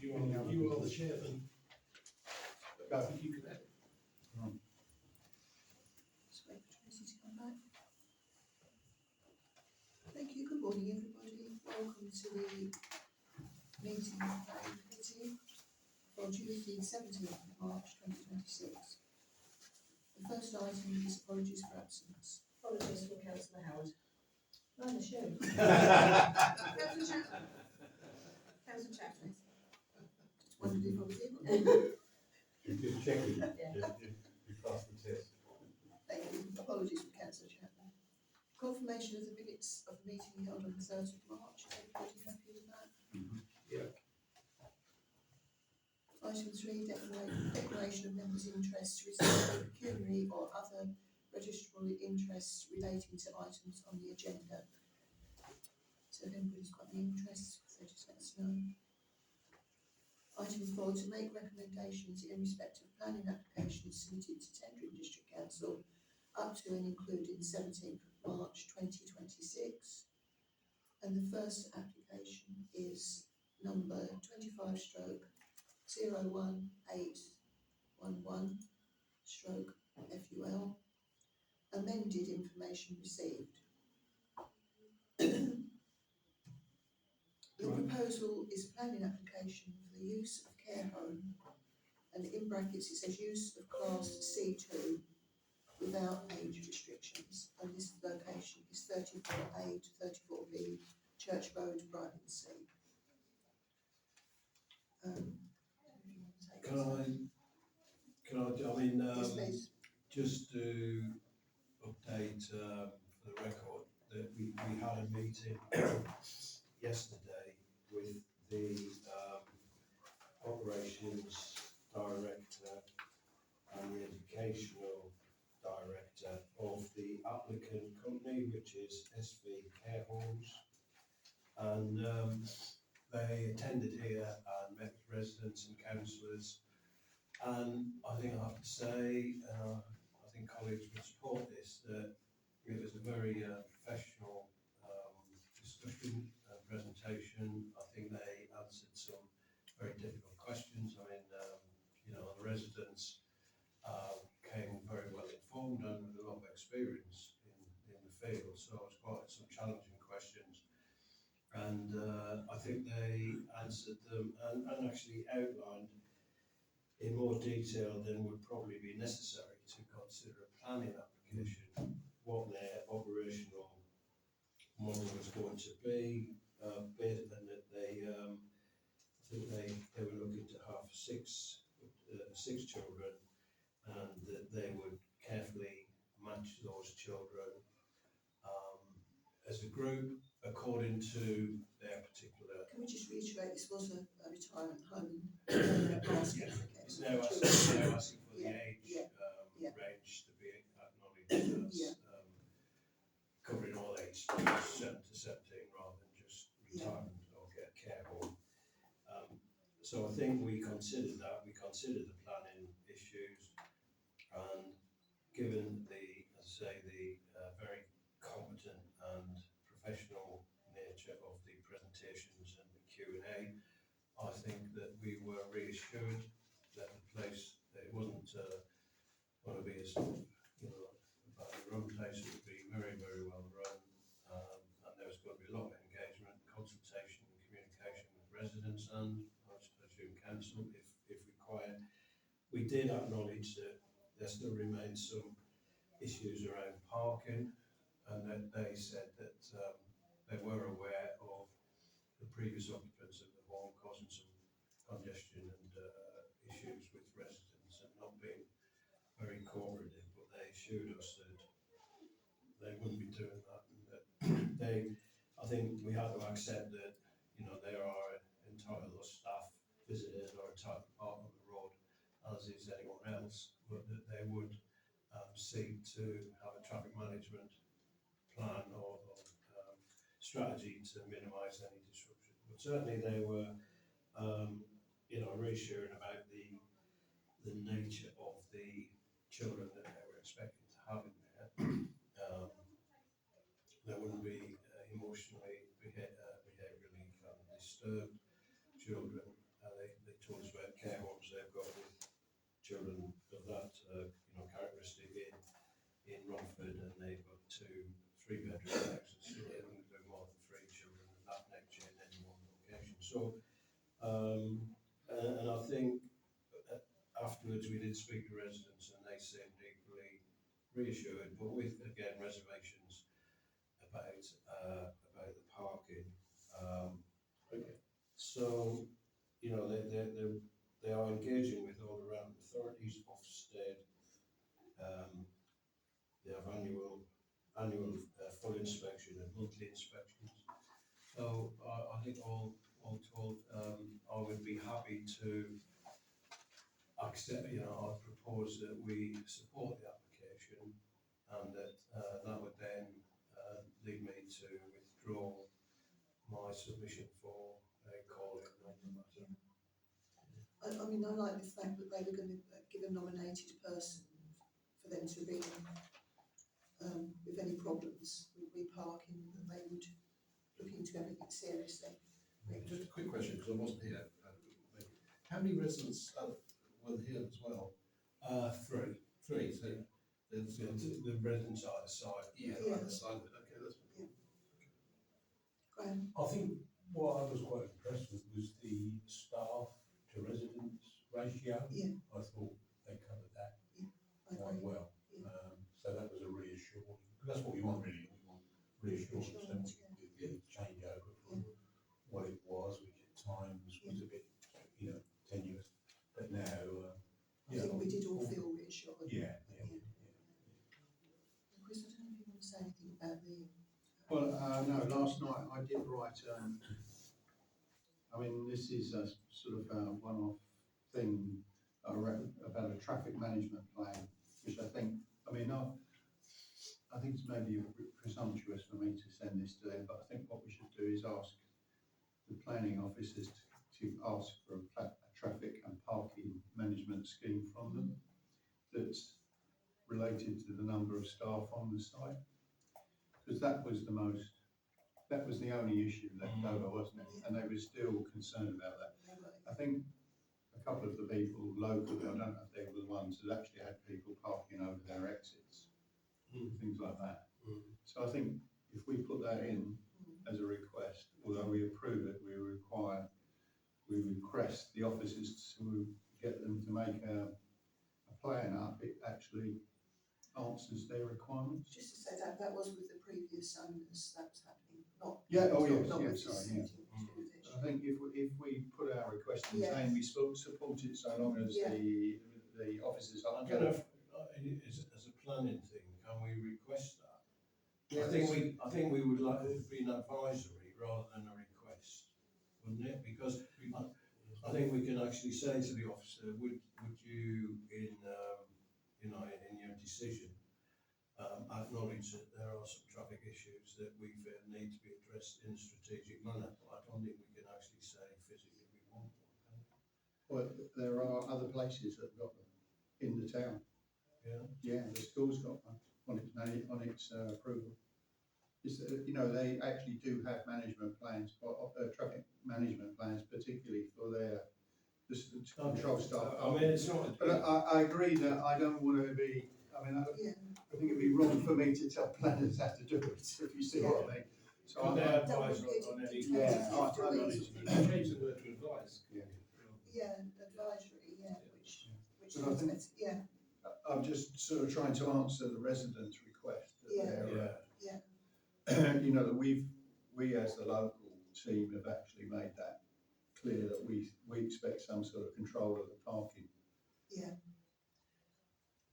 You are the chairman. I think you can have it. Just wait for Tracy to come back. Thank you, good morning everybody. Welcome to the meeting of the planning committee for Tuesday 17th of March 2026. The first item is apologies for absence. Apologies for Councillor Howard. Neither should. Councillor Chapman. Councillor Chapman. Just wondered if I was in. You're just checking. Yeah. You passed the test. Thank you. Apologies for Councillor Chapman. Confirmation of the minutes of the meeting held on the 3rd of March. Everybody happy with that? Yeah. Item 3, declaration of members' interest to receive pecuniary or other registrable interests relating to items on the agenda. So if anybody's got any interests, so just let us know. Item 4, to make recommendations in respect of planning applications submitted to Tendring District Council up to and including 17th of March 2026. And the first application is number 25 stroke 01811 stroke FUL, amended information received. The proposal is a planning application for the use of care home, and in brackets it says use of class C2 without age restrictions, and this location is 34A to 34B Church Road, Brightonsea. Yes, please. Just to update for the record, that we had a meeting yesterday with the operations director and the educational director of the applicant company, which is SV Care Homes, and they attended here and met with residents and councillors. And I think I have to say, I think colleagues would support this, that it was a very professional discussion and presentation. I think they answered some very difficult questions. I mean, the residents came very well informed and with a lot of experience in the field, so it was quite some challenging questions. And I think they answered them and actually outlined in more detail than would probably be necessary to consider a planning application, what their operational model was going to be, and that they, I think they were looking to have six children, and that they would carefully match those children as a group according to their particular. Can we just reiterate, this was a retirement home? It's now asking for the age range to be acknowledged as covering all age, 7 to 17, rather than just retirement or get a care home. So I think we considered that. We considered the planning issues, and given the, as I say, the very competent and professional nature of the presentations and the Q&A, I think that we were reassured that the place, that it wasn't going to be a sort of, a badly run place. It would be very, very well run, and there was going to be a lot of engagement, consultation and communication with residents and, I presume, council if required. We did acknowledge that there still remains some issues around parking, and that they said that they were aware of the previous occupants of the home causing some congestion and issues with residents and not being very cooperative, but they assured us that they wouldn't be doing that, and that I think we had to accept that, they are entitled, or staff visitors are entitled to park on the road as is anyone else, but that they would seek to have a traffic management plan or strategy to minimise any disruption. But certainly they were, reassuring about the nature of the children that they were expecting to have in there. There wouldn't be emotionally, behaviourally disturbed children. children of that, characteristic in Romford, and they've got 2 3-bedroom houses, so they wouldn't do more than 3 children of that nature in any one location. So, and I think afterwards we did speak to residents, and they seemed equally reassured, but with, again, reservations about the parking. Okay. So, they are engaging with all the relevant authorities, Ofsted. They have annual full inspection and monthly inspections. So I think all told, I would be happy to accept, I propose that we support the application, and that would then lead me to withdraw my submission for a call-in on the matter. I mean, I like the fact that they were going to give a nominated person for them to be, with any problems with parking, that they would look into everything seriously. Just a quick question, because I wasn't here. How many residents were here as well? 3. 3, so there's, The residents either side. yeah, Yeah. either side of it, okay, that's fine. Graham? I think what I was quite impressed with was the staff to residents ratio. Yeah. I thought they covered that I quite agree. well. Yeah. So that was a reassuring, because that's what we want really, we want reassurance, don't we, with the changeover from what it was, which at times was a bit, tenuous, but now, I think we did all feel reassured. yeah. Chris, I don't know if you want to say anything about the. Well, no, last night I did write, I mean, this is a sort of a one-off thing I wrote about a traffic management plan, which I think it's maybe presumptuous for me to send this to them, but I think what we should do is ask the planning officers to ask for a traffic and parking management scheme from them that's related to the number of staff on the site. Because that was the only issue left over, wasn't it? And they were still concerned about that. I think a couple of the people locally, I don't know if they were the ones that actually had people parking over their exits, things like that. So I think if we put that in as a request, although we approve it, we request the officers to get them to make a plan up, it actually answers their requirements. Just to say that was with the previous owners, that was happening, not. Yeah, oh not yes, with sorry, this yeah. to do this. I think if we put our request in Yeah. saying we support it so long as Yeah. the officers I are. don't know if, as a planning thing, can we request that? Yeah, I think we would like it to be an advisory rather than a request, wouldn't it? Because I think we can actually say to the officer, would you in your decision acknowledge that there are some traffic issues that we feel need to be addressed in a strategic manner? But I don't think we can actually say physically we want one, can we? Well, there are other places that have got them in the town. Yeah. Yeah, the school's got one on its approval. It's, they actually do have management plans, traffic management plans, particularly for their control staff. I mean, it's not. But I agree that I don't want to be. I mean, I think it'd be wrong for me to tell planners how to do it. If you see what I mean. So Could they I, advise on any? Yeah, Change the word to advise. Yeah, advisory, which But I think- is, yeah, I'm just sort of trying to answer the residents' request that Yeah. they're, Yeah. that we as the local team have actually made that clear that we expect some sort of control of the parking. yeah.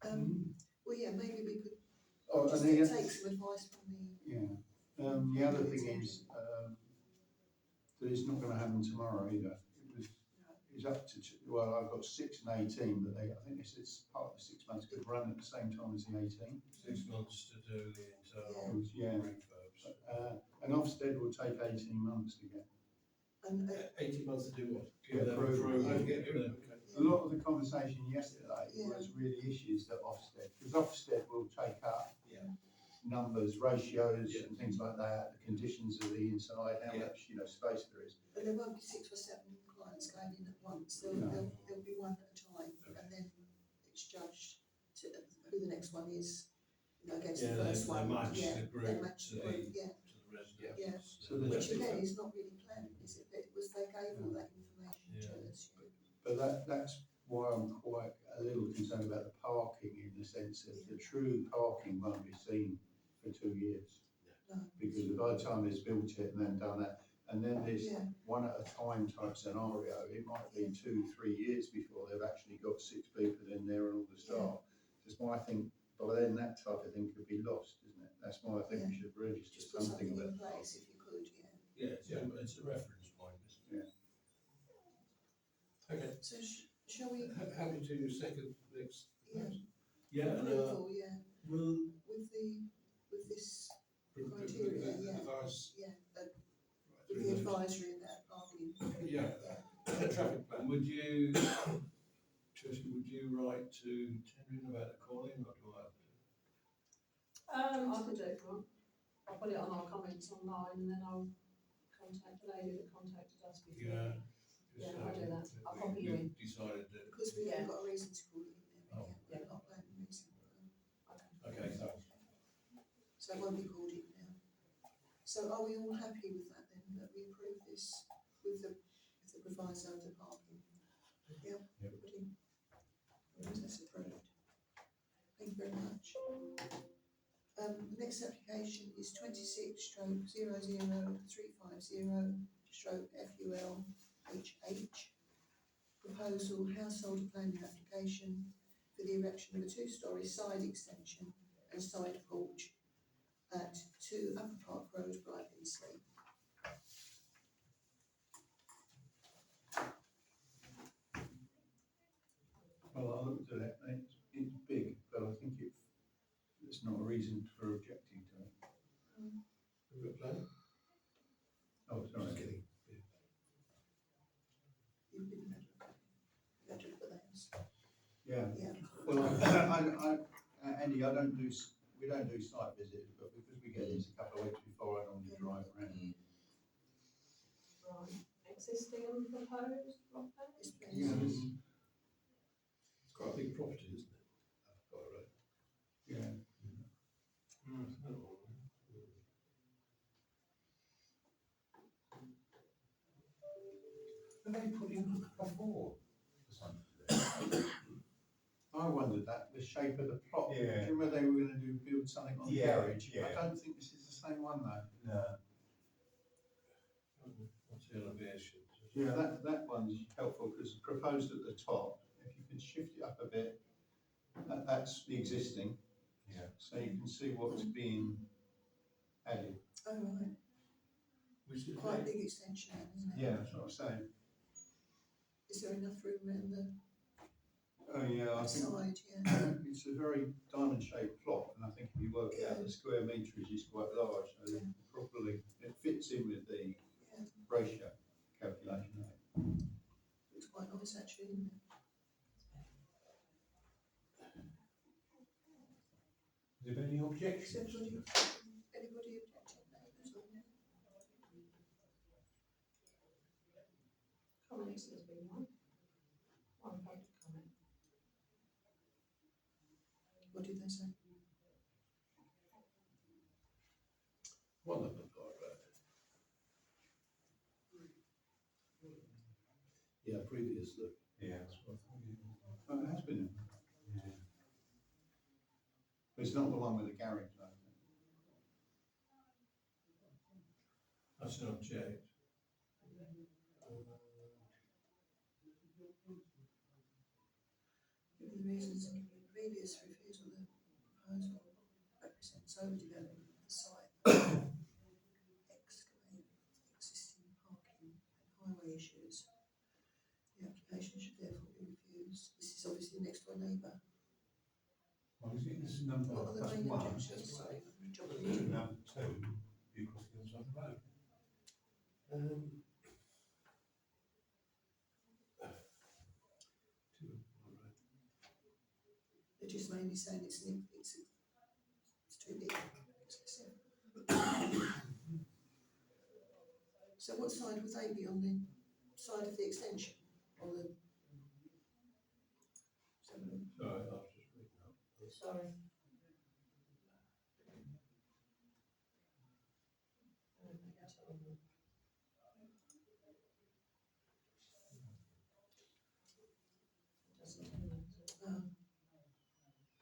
Well, yeah, maybe we could Oh, just and take some advice from the other thing is, that it's not going to happen tomorrow either. It's up to, well, I've got 6 and 18, but I think it's part of the 6 months could run at the same time as the 18. 6 months to do the internal Yeah. refurbs. And Ofsted will take 18 months to get. and 18 months to do what? Give them approval. approval. Oh, get rid of it, okay. A lot of the conversation yesterday Yeah. was really issues that Ofsted, because Ofsted will take up Yeah. numbers, ratios Yeah. and things like that, the conditions of the inside, how Yeah. much, space there is. but there won't be 6 or 7 clients going in at once, there'll be one at a time, and then the next one is, you know, against Yeah, the they first one. match Yeah, the they group match to the the, group, yeah. to the residents. Yeah. So the- Which again is not really planning, is it? It was, they gave all that information Yeah. to us, yeah. But that's why I'm quite a little concerned about the parking, in the sense that the true parking won't be seen for 2 years. No. Because by the time it's built it and then done that, and then this Yeah, one at a time type scenario, it might be 2-3 years before they've actually got 6 people in there and all the staff. Just why I think by then that type of thing could be lost, isn't it? That's why I think we should register just put something something about in place parking. if you could, yeah. Yeah, it's a reference point, isn't it? Okay, So shall we, happy to second next. yeah, Yeah, and approval, yeah, will, with this, The Criteria, yeah. advice, yeah, with the advisory and that parking, yeah, yeah. traffic plan. would you, Tricia, would you write to Tendrin about the calling, or do I have to? I could do it if you want. I'll put it on our comments online and then I'll contact the lady that contacted us before. Yeah. Yeah, I'll do that. I'll copy you in. Decided that, Because we Yeah. haven't got a reason to call it in there, Oh. yeah, we're not planning a reason. okay, so, So it won't be called in now. So are we all happy with that then, that we approve this with the proviso of the parking? Yeah, everybody? That's approved. Thank you very much. The next application is 26/00350/FUL-HH. Proposal household planning application for the erection of a 2-storey side extension and side porch at 2 Upper Park Road, Brightlingsea. Well, I looked at it, it's big, but I think it's not a reason for objecting to it. Have we got a plan? Oh, Just sorry. kidding. You've been better for that. Yeah, Yeah, well, Andy, we don't do site visits, but because we get these a couple of weeks before, I normally drive around. Right, existing and proposed block plan? it's Yeah, been, this- It's quite a big property, isn't it? Quite right. yeah. Have they put in before for something? I wondered that, the shape of the plot. Yeah. Do you remember they were gonna build something on the Yeah, garage? yeah. I don't think this is the same one though. No. what's the elevation? Yeah, that one's helpful because proposed at the top, if you can shift it up a bit, that's the existing. Yeah. So you can see what's being added. oh right, Which is quite a big extension, isn't it? Yeah, that's what I'm saying. Is there enough room around the Oh, yeah, I think side, yeah? it's a very diamond shaped plot, and I think if you work it out, the square meterage is quite large, so Yeah. probably it fits in with the Yeah. ratio calculation. Looks quite nice actually, isn't it? Has there been any Is objections? anybody objecting neighbours or no? Comments, there's been one. One public comment. What did they say? One of them got right. Yeah, previously. Yeah, that's what I thought. Oh, it has been, Yeah. but it's not the one with the garage though. That's an object. Given the reasons of the previous refusal, the proposal represents overdevelopment of the site. Excavate existing parking and highway issues. The application should therefore be refused. This is obviously next door neighbour. What is it? This is number, What are the that's main one. objections? Sorry, I'm jumping into it. Number 2, you cross the other side of the road. They're just mainly saying it's too big. So what side would they be on, the side of the extension or the? Sorry, I was just reading up. Sorry.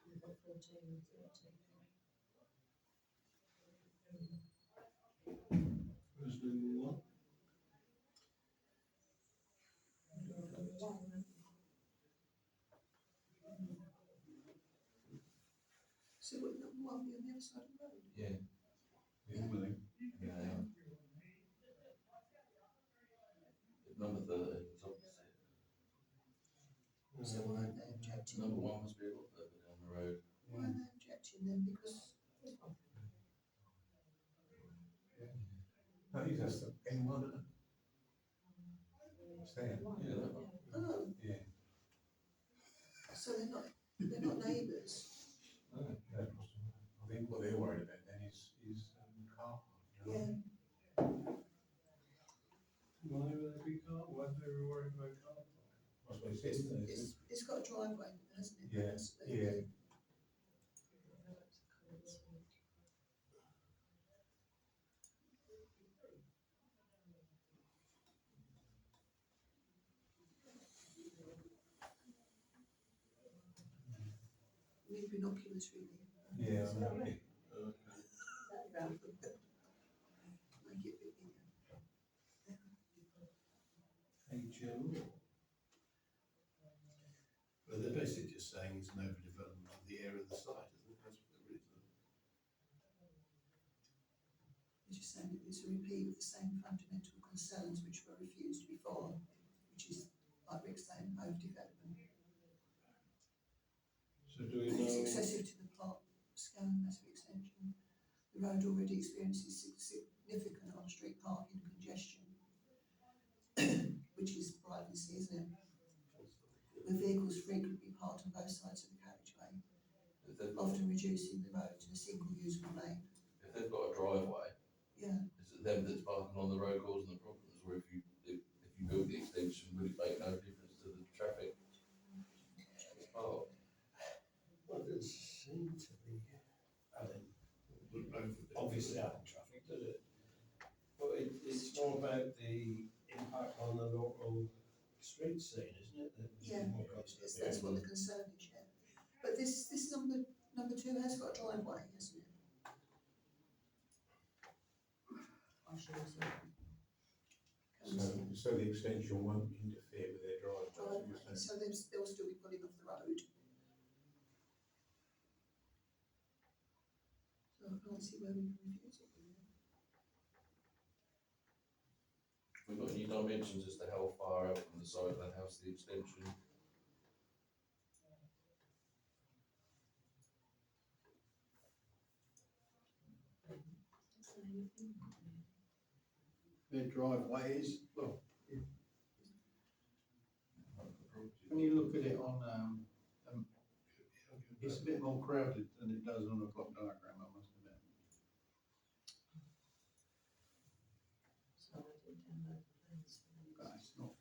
We've got 14 and 13. Resolution one. So would number one be on the other side of the road? Yeah. Normally, Yeah. Number 30 is opposite. So why aren't they objecting? Number one must be a lot further down the road. Why are they objecting then? Because, No, he's asked them, anyone? Stand. Yeah, that one. oh, Yeah. so they're not neighbours. No. I think what they're worried about then is car. Yeah, Why would they be car, why would they be worried about car park? That's what it says, isn't it? it's got a driveway, hasn't it? Yeah, That's- yeah. Need binoculars really. Yeah, I know. Okay. Make it a bit bigger. HMO. Well, they're basically just saying it's an overdevelopment of the area of the site, isn't it? That's what they're really saying. They're just saying that it's a repeat of the same fundamental concerns which were refused before, which is, like Rick's saying, overdevelopment. So do we And it's know, excessive to the plot scale and massive extension. The road already experiences significant on-street parking congestion, which is privacy, isn't it? With vehicles frequently parked on both sides of the carriageway, If they've, often reducing the road to a single usable lane. if they've got a driveway, Yeah, is it them that's parking on the road causing the problems, or if you build the extension, would it make no difference to the traffic? Oh, well, it doesn't seem to be adding, obviously adding traffic, does it? But it's more about the impact on the local street scene, isn't it? yeah, that's what the concern is, yeah. But this number two has got a driveway, hasn't it? I should have said. So the extension won't interfere with their driveway. Driveway, so they'll still be pulling off the road. So I can't see where we can refuse it. really. we've got any dimensions as to how far out from the side of the house the extension? their driveway is, well, when you look at it on, it's a bit more crowded than it does on a block diagram, I must admit. So I did download the plans for them. But it's not,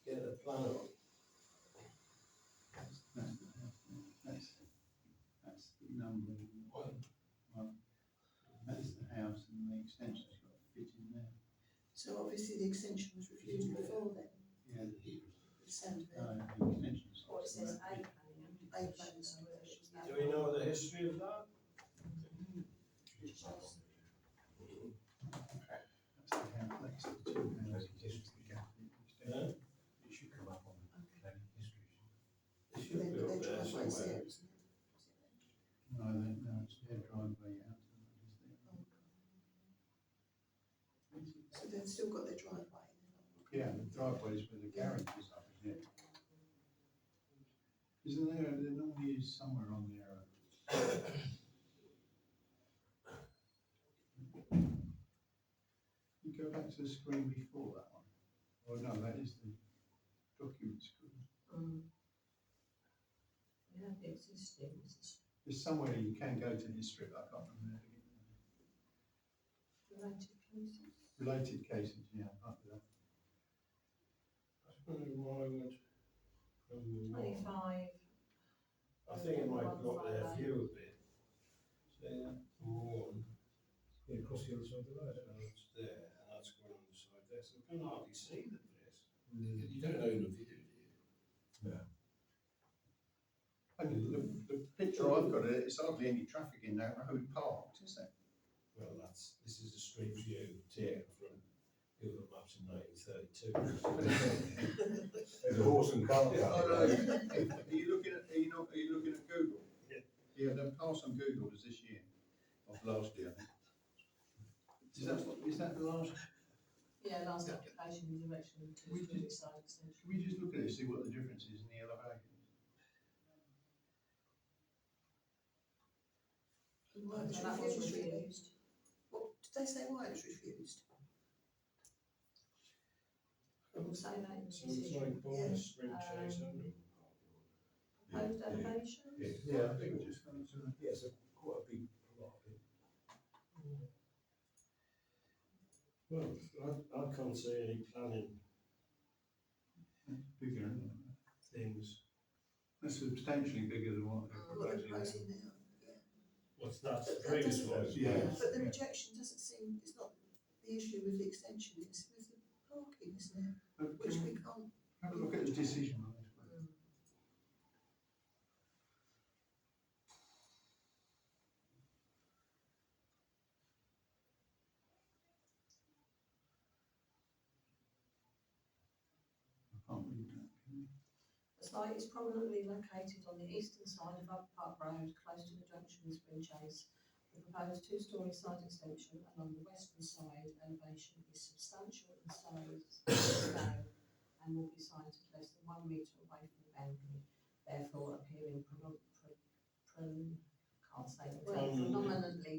Get a plan on. that's the house, that's the number one. That's the house and the extension's got to fit in there. So obviously the extension was refused before then, Yeah, the sound of it. no, the extension's. Or it says A planning. A plans. Do we know the history of that? That's the house, that's the two houses, just the gap in the extension. It should come up on the planning history. It should be up there Driveway's somewhere. there, isn't it? No, it's their driveway out to the road, So they've still got their driveway. Yeah, the driveway is where the garage is up, isn't it? Isn't there normally is somewhere on there? You go back to the screen before that one. Oh no, that is the document screen. Yeah, the existing. There's somewhere you can go to history, but I can't remember how to get there. Related cases. Related cases, yeah, I can't do that. I suppose why would, 25, I think it might block their view a bit. See that? More. Yeah, across the other side of the road. That's there, and that's going on the side there, so we can hardly see the place. You don't own a view, do you? No. And the picture I've got, it's hardly any traffic in that road parked, is there? Well, this is a street view taken from Google Maps in 1932. There's a horse and cart. Yeah, I know. Are you looking at Google? Yeah. Yeah, the pass on Google was this year, of last year. Is that the last? Yeah, last application was erection of We two-story just- side extension. Should we just look at it, see what the difference is in the elevation? And why it was So that was refused, really? refused. What, did they say why it was refused? It will say that in the So it's decision. like bonus spring Um, chase under. Proposed elevations? Yeah, I think we just, yeah, it's quite a big plot. Well, I can't see any planning Bigger, isn't it? things. That's substantially bigger than what they're What they're proposing. proposing now, yeah. What's that, But that previous doesn't- one? Yeah. But the rejection doesn't seem, it's not the issue with the extension, it's with the parking, isn't it? But Which can we we can't, have a look at the decision on this one? I can't read that, can you? The site is prominently located on the eastern side of Upper Park Road, close to the junction with Spring Chase. The proposed two-storey site extension along the western side elevation is substantial in scale and will be sited less than 1 metre away from the boundary, therefore appearing predominantly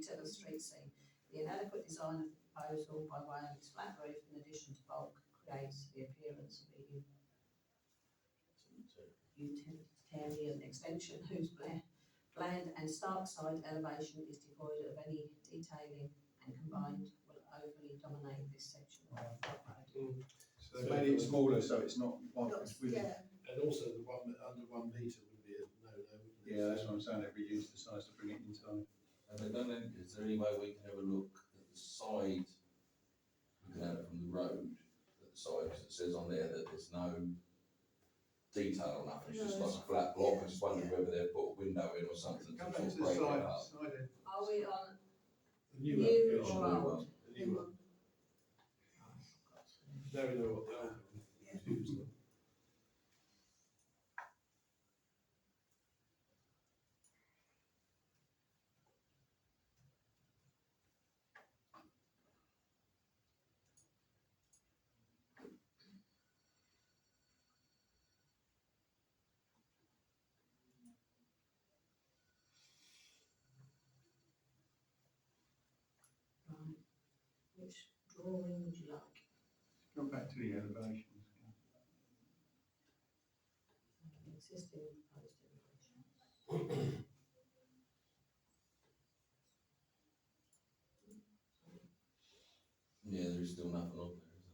to the street scene. The inadequate design of the proposal by way of its flat roof in addition to bulk creates the appearance of a utilitarian extension whose bland and stark side elevation is devoid of any detailing and combined will overly dominate this section of Park Road. So they made it smaller, so it's not one, not, it's really, yeah, And also the one, under 1 metre would be a no-no, wouldn't it? yeah, that's what I'm saying, they've reduced the size to bring it inside. Have they done any, is there any way we can have a look at the side, looking at it from the road, at the side, because it says on there that there's no detail or nothing, it's just No, like a flat block, I just yeah. wondered whether they've put a window in or something to Come sort back of to the break it side, up. side. Are we on The new new application, or old? the new one. Now we know what the old one is. Right. Which drawing would you like? Go back to the elevations. Existing and proposed elevation. Yeah, there is still nothing on there, is there?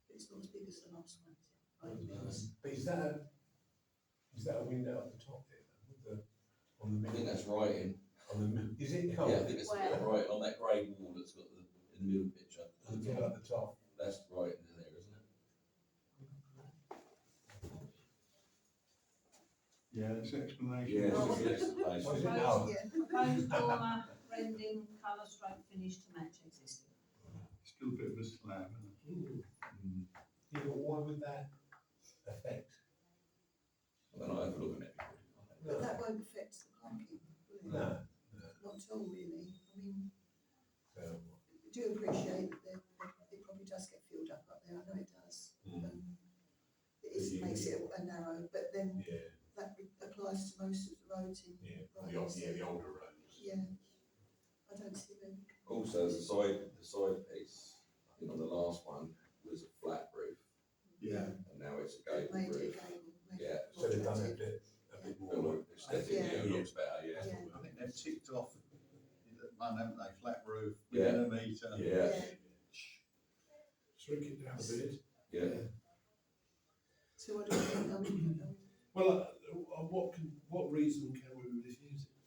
but it's not as big as the last one, is it? No. But is that a window at the top there, with the, on the I middle? think that's writing, On the middle, is it? yeah, I think it's Where? right on that grey wall that's got the, in the middle picture, On the middle at the top. that's right in there, isn't it? Yeah, that's an explanation. Yeah, Oh, it's the explanation. What is it Proposed- now? Yeah, Proposed dormer, rendering, colour stroke finish to match existing. Still a bit of a slab, isn't it? Mm. Yeah, but why would that affect? Well, I'll have a look at it. but that won't affect the parking, will it? No. Not at all, really. I mean, So, I do appreciate that it probably does get filled up there, I know it does. It is, makes it a narrow, but then yeah, that applies to most of the roads in. yeah, Right, the older roads. Yeah, I don't see them. Also, the side piece, I think on the last one was a flat roof, Yeah. and now it's a They've gable made it roof. again, made Yeah. it So more they've done a attractive. bit It more. look aesthetically, it Yeah. looks better, yeah. Yeah. I think they've ticked off one, haven't they, flat roof, Yeah. within a metre. Yeah, Shrink it down a bit. yeah. So what do we think? Well, what reason can we refuse it?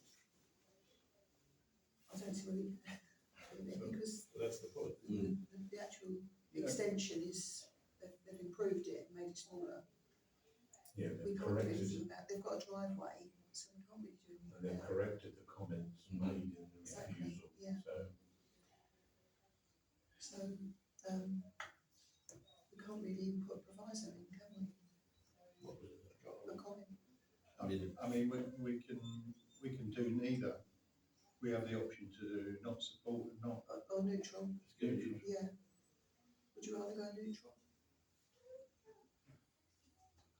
I don't see where we, because That's the point. the actual extension is, they've improved it and made it smaller. Yeah, We they've can't do corrected, anything about, they've got a driveway, so we can't really do and anything they've about it. corrected the comments made in the Exactly, refusal, yeah. so. So, we can't really even put a proviso in, can we? What was it? A comment. I mean, we can do neither. We have the option to do not support and not Or neutral, neutral. yeah. Would you rather go neutral?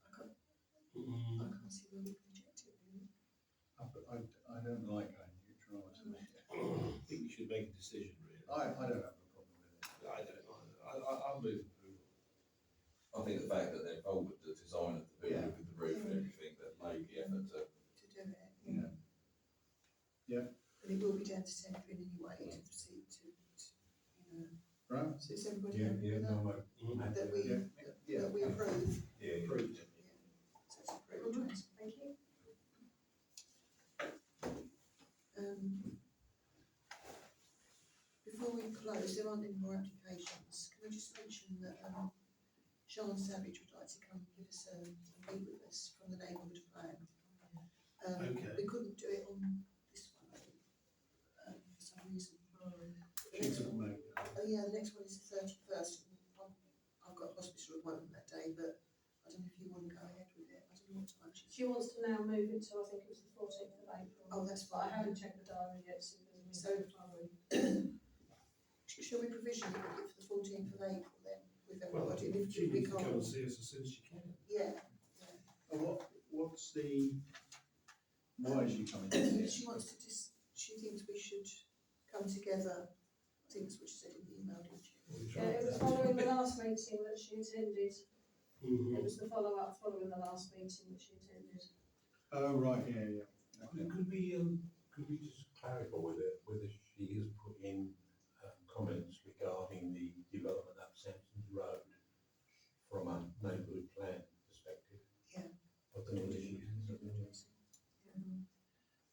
I can't see where we can reject it, really. I don't like going neutral, honestly. I think you should make a decision, really. I don't have a problem with it. I don't either. I'll move approval. I think the fact that they've altered the design of the building Yeah. with the roof and everything, that made the effort to, To do it, Yeah. Yeah. and it will be down to Centric anyway, to proceed to, you know, Right? so is everybody Yeah, happy yeah, with that? no, I'm happy That with we, that. Yeah. that we approve, Yeah, Approved. so it's approved, Tracy. Thank you. Before we close, there aren't any more applications. Can I just mention that, Sean Savage would like to come and give us a meet with us from the neighbourhood plan. Okay. We couldn't do it on this one, I think, for some reason. The She next couldn't one, make it. oh yeah, the next one is the 31st. I've got a hospital appointment that day, but I don't know if you want to go ahead with it. I don't know what time she's. She wants to now move it to, I think it was the 14th of April. Oh, that's But I fine. haven't checked the diary yet, so there's a So- meeting tomorrow. Shall we provisionally book it for the 14th of April then, with Well, everybody? And if she we needs to come can't, and see us as soon as she can. yeah. And what's the, why is she coming in here? She wants to she thinks we should come together. I think that's what she said in the email, didn't she? Yeah, it was following the last meeting that she attended. Mm-hmm. It was the follow-up following the last meeting that she attended. Oh, right, yeah, yeah. Okay. Could we just clarify whether she has put in comments regarding the development up Sampson's Road from a neighbourhood plan perspective? Yeah. I don't know whether she has.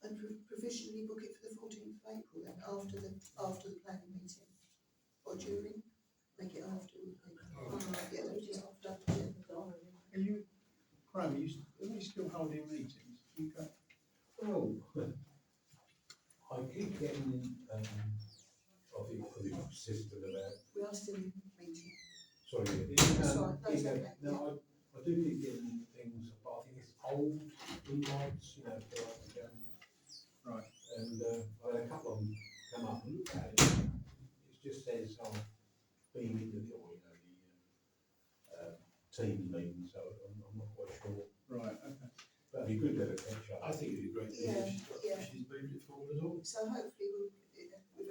And provisionally book it for the 14th of April then, after the planning meeting, or during, make it after. Yeah, that was just after. Are you, Graham, are you still holding meetings? You go, Well, I keep getting, I think for the system about, We are still in meeting. sorry, That's right, that's okay, no, I do keep getting things, but I think it's old invites, you know, for like, right, and I had a couple of them come up and look at it. It just says, being in the, or, you know, the team meeting, so I'm not quite sure. right, okay. But it'd be good to have a catch up. I think it'd be great Yeah, if she's moved it forward at all. So hopefully we'll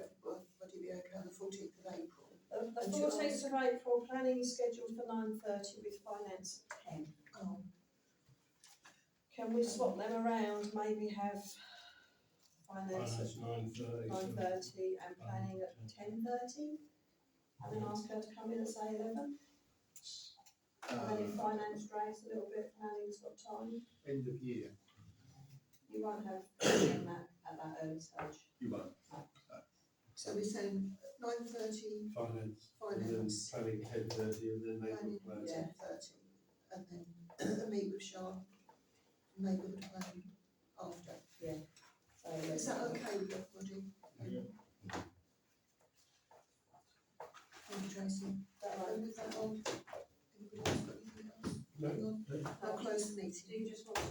everybody be okay on the 14th of April. The And you 14th of April, planning is scheduled for 9:30 with finance at 10. Oh, Can we swap them around, maybe have finance at 9:30. 9:30 and planning at 10:30? And then ask her to come in at say 11? And then if finance drags a little bit, planning's got time. End of year, You won't have that at that early stage. you won't. so we're saying 9:30, Finance. Finance. And then planning 10:30 and then planning, neighbourhood plans. 10:30, and then a meet with Sean, neighbourhood plan after. So Is that okay with everybody? Yeah. Thank you, Tracy. that And right? with that on, anybody else got anything else? No. Hang on. I'll close the Do meeting. you just want to?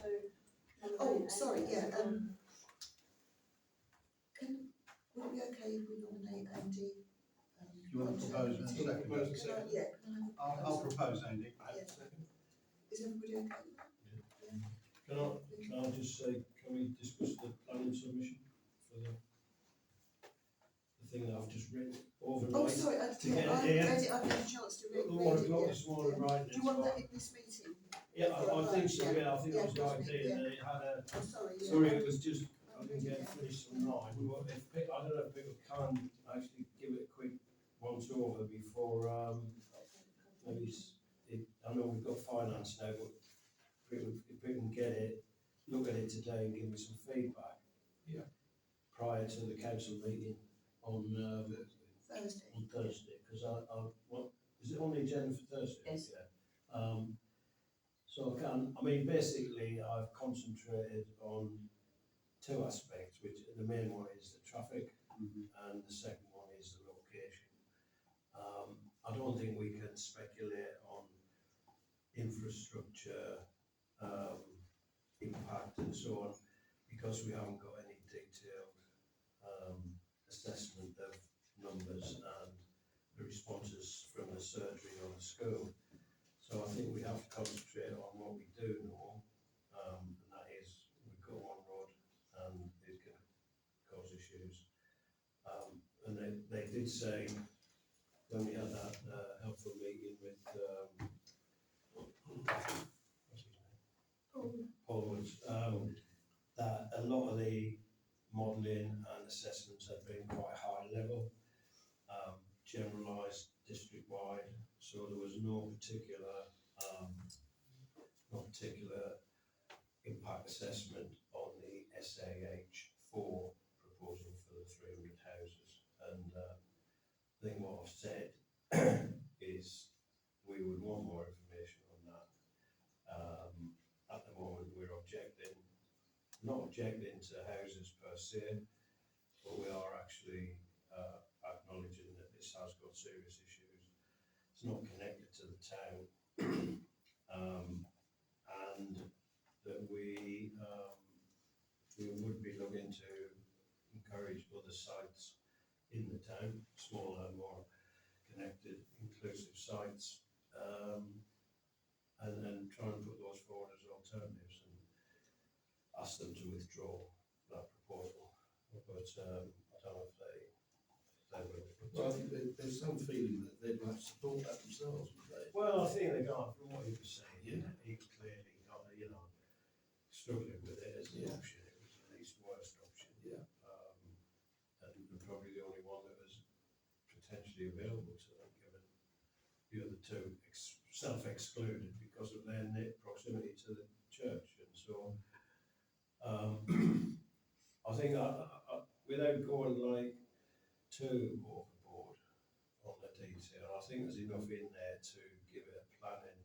Oh, sorry, yeah, would it be okay if we nominate Andy? You want to propose and Can second? Propose and I, second. yeah, can I have a I'll proposal? propose, Andy. Yeah. Second. Is everybody okay with that? Can I just say, can we discuss the planning submission for the thing that I've just written overnight? Oh, sorry, I To get read here. it, I've had a chance to read The one it, o'clock yeah. this morning, right? Do you want that in this meeting? Yeah, I think so, yeah, I think Yeah, that was the idea, yeah. that it had a, Oh, sorry, yeah. sorry, it was just, I didn't get finished till 9, but if, I don't know if people can actually give it a quick once over before, maybe, I I know we've got finance now, but if we can get it, look at it today and give me some feedback. Yeah. Prior to the council meeting on Thursday. Thursday, because is it on the agenda for Thursday? Yes. Yeah. So I mean, basically, I've concentrated on two aspects, which the main one is the traffic, and the second one is the location. I don't think we can speculate on infrastructure, impact and so on, because we haven't got any detailed assessment of numbers and the responses from the surgery or the school. So I think we have to concentrate on what we do know, and that is we go on road and it can cause issues. And they did say when we had that helpful meeting with what's his name? Paul Woods, that a lot of the modelling and assessments have been quite high level, generalised district-wide, so there was no particular impact assessment on the SAH4 proposal for the 300 houses. And I think what I've said is we would want more information on that. At the moment, we're not objecting to houses per se, but we are actually acknowledging that this has got serious issues. It's not connected to the town, and that we would be looking to encourage other sites in the town, smaller, more connected, inclusive sites, and then try and put those forward as alternatives and ask them to withdraw that proposal. But I don't know if they will. Well, I think there's some feeling that they'd like to support that themselves, would they? Well, I think they can't, from what he was saying, Yeah. he clearly got, struggling with it as an Yeah. option. It was the least worst option. Yeah. And probably the only one that was potentially available to them, given the other two self-excluded because of their proximity to the church and so on. I think without going like too overboard on the detail, I think there's enough in there to give it a planning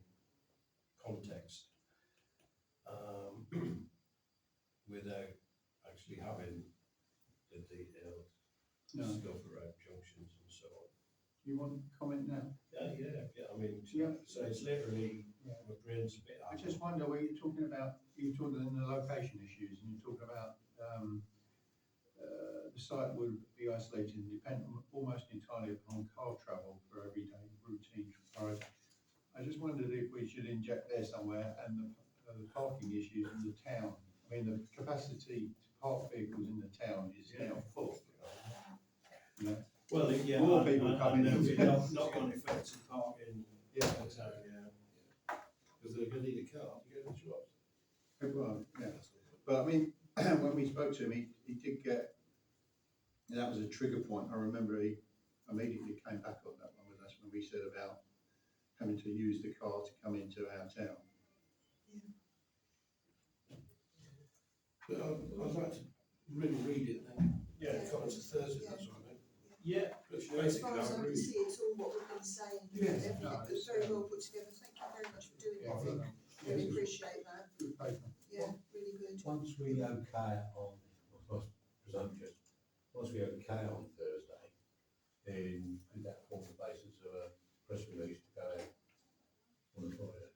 context, without actually having the detailed stuff around junctions and so on. Do you want to comment now? Yeah. I mean, Yeah. so it's literally, Yeah. my brain's a bit. I just wonder, were you talking about in the location issues, and you're talking about the site would be isolated and depend almost entirely upon car travel for everyday routine traffic. I just wondered if we should inject there somewhere, and the parking issues in the town. I mean, the capacity to park vehicles in the town is now full. You know? Well, yeah, More people coming in. Not on effects of parking. Yeah. Because they're going to need a car to go to the shops. Well, yeah. But I mean, when we spoke to him, he did get, that was a trigger point. I remember he immediately came back on that one with us when we said about having to use the car to come into our town. But I'd like to really read it then. Yeah. Come on to Thursday, that's what I mean. Yeah. But As basically, far as I I can agree. see, it's all what we've been saying. Yes. Everything No, was very well put together. Thank you very much for doing Yeah, it. well done. Really appreciate that. Good paper. Yeah, really good. Once we okay on, well, presumptuous, once we okay on Thursday, then could that form the basis of a press release to go out on the Friday?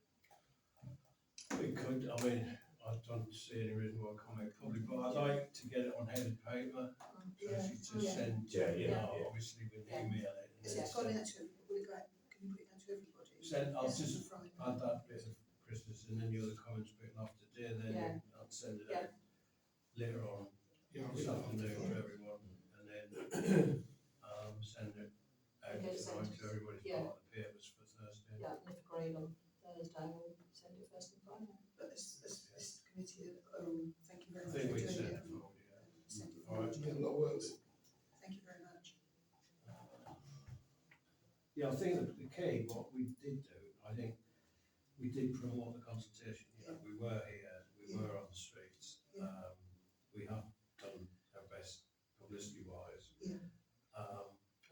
We could, I mean, I don't see any reason why I can't make public, but I'd like to get it on headed paper, Yeah. to Yeah. send, Yeah. obviously with Yeah. email it. and Is then it gone send- out to, will it go out, can you put it out to everybody? I'll Yes, just on Friday. add that bit of Christmas and then the other comments bit after day, then Yeah. I'll send it Yeah. out later on Yeah, I'll this read it afternoon after to Friday. everyone, and then send it out Okay, tonight send to everybody's yeah. part of the papers for Thursday. Yeah, and if agreed on Thursday, we'll send it first thing Friday. But this committee, thank you very I much think for we doing send it. it forward, yeah. And send it All right. forward. Yeah, a lot of work then. Thank you very much. Yeah, I think that the key, what we did do, I think we did promote the consultation, Yeah. we were here, we Yeah. were on the streets. Yeah. We have done our best publicity wise. Yeah.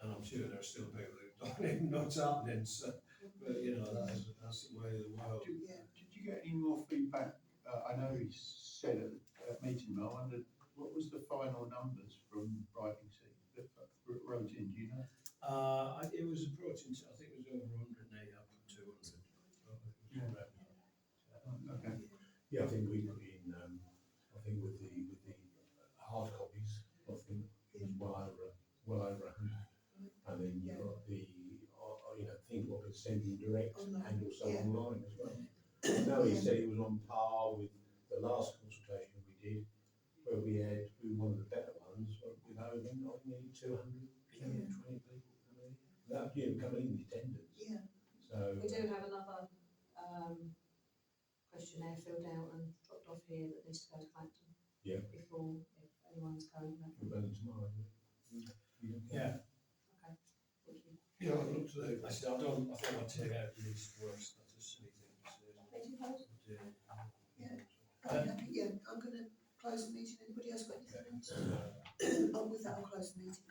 And I'm sure there are still people who don't even know what's happening, so, but you know, that's the way of the world. Yeah. Did you get any more feedback? I know he said at the meeting, but I wondered, what was the final numbers from Brighton City that wrote in, do you know? It was approaching, I think it was over 180 up to 200. Yeah. Okay. Yeah, I think we put in, I think with the hard copies, I think it was well over 100. And then you've got the, things what we're sending direct Online, and also yeah. online as well. I know he said it was on par with the last consultation we did, where we had one of the better ones, with over, not nearly 200, 220 people coming in. That, coming in attendance. Yeah. So. We do have another questionnaire filled out and dropped off here that needs to go to Clacton. Yeah. Before, if anyone's going there. We're going tomorrow, isn't it? Yeah. Okay, thank you. Yeah, I've looked at it. I thought I'd take out the least worst, that's a silly thing to say. Meeting closed? Yeah, I'm gonna close the meeting. Anybody else got anything else? Oh, with that, I'll close the meeting.